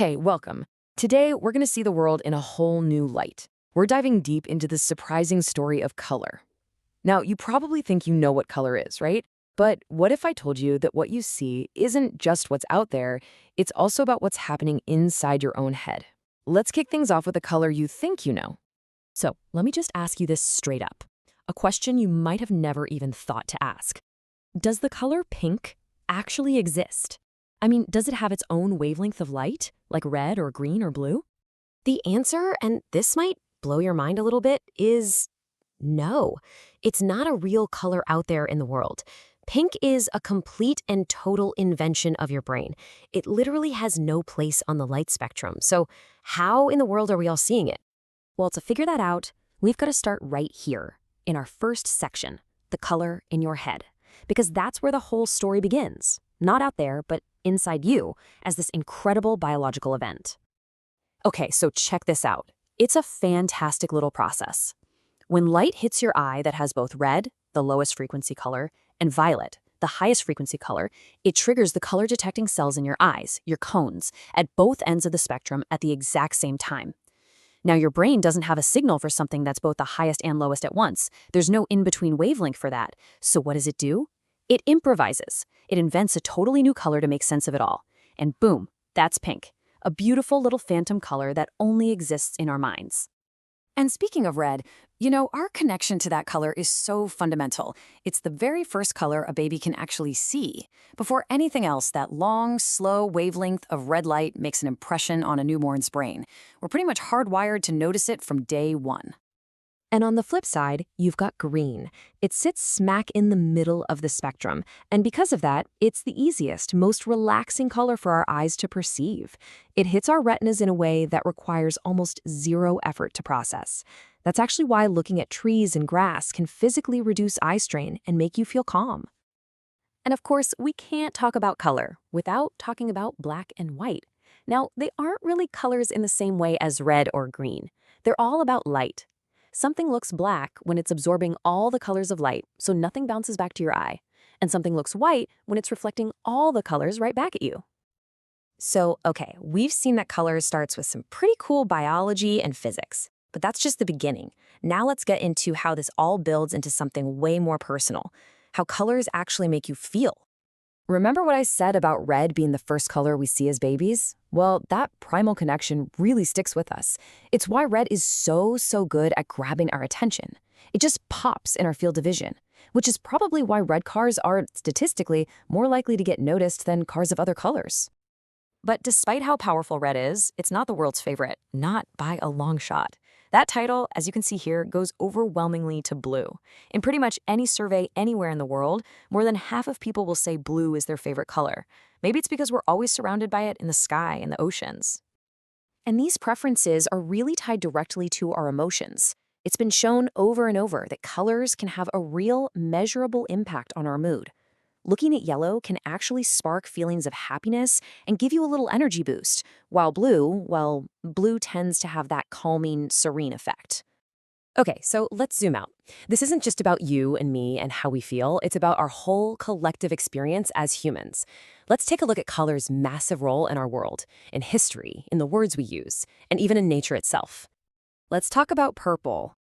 Hey, welcome. Today, we're going to see the world in a whole new light. We're diving deep into the surprising story of color. Now, you probably think you know what color is, right? But what if I told you that what you see isn't just what's out there, it's also about what's happening inside your own head? Let's kick things off with a color you think you know. So let me just ask you this straight up. A question you might have never even thought to ask. Does the color pink actually exist? I mean, does it have its own wavelength of light, like red or green or blue? The answer, and this might blow your mind a little bit, is no. It's not a real color out there in the world. Pink is a complete and total invention of your brain. It literally has no place on the light spectrum. So how in the world are we all seeing it? Well, to figure that out, we've got to start right here, in our first section, the color in your head. Because that's where the whole story begins. Not out there, but inside you, as this incredible biological event. Okay, so check this out. It's a fantastic little process. When light hits your eye that has both red, the lowest frequency color, and violet, the highest frequency color, it triggers the color-detecting cells in your eyes, your cones, at both ends of the spectrum at the exact same time. Now, your brain doesn't have a signal for something that's both the highest and lowest at once. There's no in-between wavelength for that. So what does it do? It improvises. It invents a totally new color to make sense of it all. And boom, that's pink. A beautiful little phantom color that only exists in our minds. And speaking of red, our connection to that color is so fundamental. It's the very first color a baby can actually see. Before anything else, that long, slow wavelength of red light makes an impression on a newborn's brain. We're pretty much hardwired to notice it from day one. And on the flip side, you've got green. It sits smack in the middle of the spectrum, and because of that, it's the easiest, most relaxing color for our eyes to perceive. It hits our retinas in a way that requires almost zero effort to process. That's actually why looking at trees and grass can physically reduce eye strain and make you feel calm. And of course, we can't talk about color without talking about black and white. Now, they aren't really colors in the same way as red or green. They're all about light. Something looks black when it's absorbing all the colors of light, so nothing bounces back to your eye. And something looks white when it's reflecting all the colors right back at you. So, okay, we've seen that color starts with some pretty cool biology and physics. But that's just the beginning. Now let's get into how this all builds into something way more personal. How colors actually make you feel. Remember what I said about red being the first color we see as babies? Well, that primal connection really sticks with us. It's why red is so good at grabbing our attention. It just pops in our field of vision, which is probably why red cars are, statistically, more likely to get noticed than cars of other colors. But despite how powerful red is, it's not the world's favorite, not by a long shot. That title, as you can see here, goes overwhelmingly to blue. In pretty much any survey anywhere in the world, more than half of people will say blue is their favorite color. Maybe it's because we're always surrounded by it in the sky and the oceans. And these preferences are really tied directly to our emotions. It's been shown over and over that colors can have a real, measurable impact on our mood. Looking at yellow can actually spark feelings of happiness and give you a little energy boost, while blue tends to have that calming, serene effect. Okay, so let's zoom out. This isn't just about you and me and how we feel, it's about our whole collective experience as humans. Let's take a look at color's massive role in our world, in history, in the words we use, and even in nature itself. Let's talk about purple.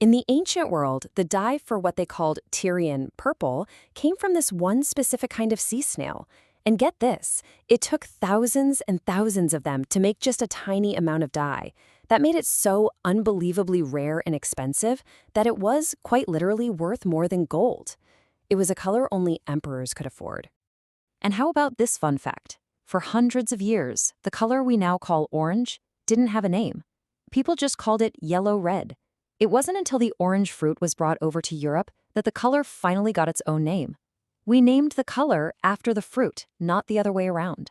In the ancient world, the dye for what they called Tyrian purple came from this one specific kind of sea snail. And get this, it took thousands and thousands of them to make just a tiny amount of dye. That made it so unbelievably rare and expensive that it was, quite literally, worth more than gold. It was a color only emperors could afford. And how about this fun fact? For hundreds of years, the color we now call orange didn't have a name. People just called it yellow-red. It wasn't until the orange fruit was brought over to Europe that the color finally got its own name. We named the color after the fruit, not the other way around.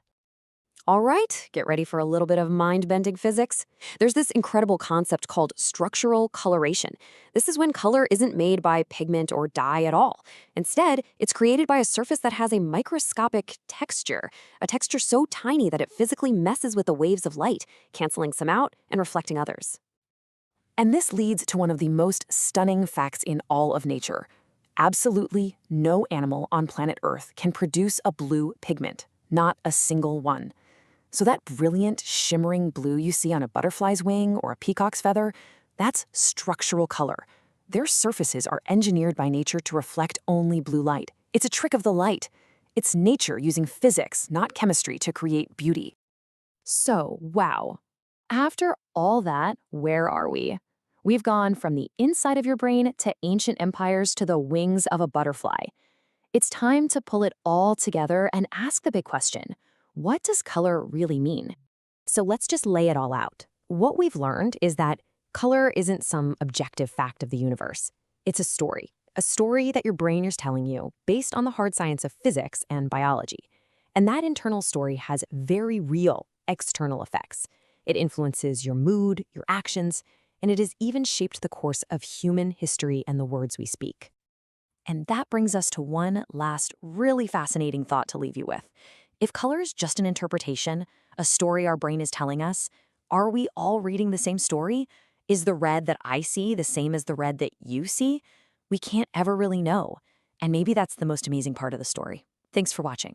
All right, get ready for a little bit of mind-bending physics. There's this incredible concept called structural coloration. This is when color isn't made by pigment or dye at all. Instead, it's created by a surface that has a microscopic texture, a texture so tiny that it physically messes with the waves of light, canceling some out and reflecting others. And this leads to one of the most stunning facts in all of nature. Absolutely no animal on planet Earth can produce a blue pigment, not a single one. So that brilliant, shimmering blue you see on a butterfly's wing or a peacock's feather, that's structural color. Their surfaces are engineered by nature to reflect only blue light. It's a trick of the light. It's nature using physics, not chemistry, to create beauty. So, wow. After all that, where are we? We've gone from the inside of your brain to ancient empires to the wings of a butterfly. It's time to pull it all together and ask the big question: what does color really mean? So let's just lay it all out. What we've learned is that color isn't some objective fact of the universe. It's a story that your brain is telling you based on the hard science of physics and biology. And that internal story has very real external effects. It influences your mood, your actions, and it has even shaped the course of human history and the words we speak. And that brings us to one last really fascinating thought to leave you with. If color is just an interpretation, a story our brain is telling us, are we all reading the same story? Is the red that I see the same as the red that you see? We can't ever really know. And maybe that's the most amazing part of the story. Thanks for watching.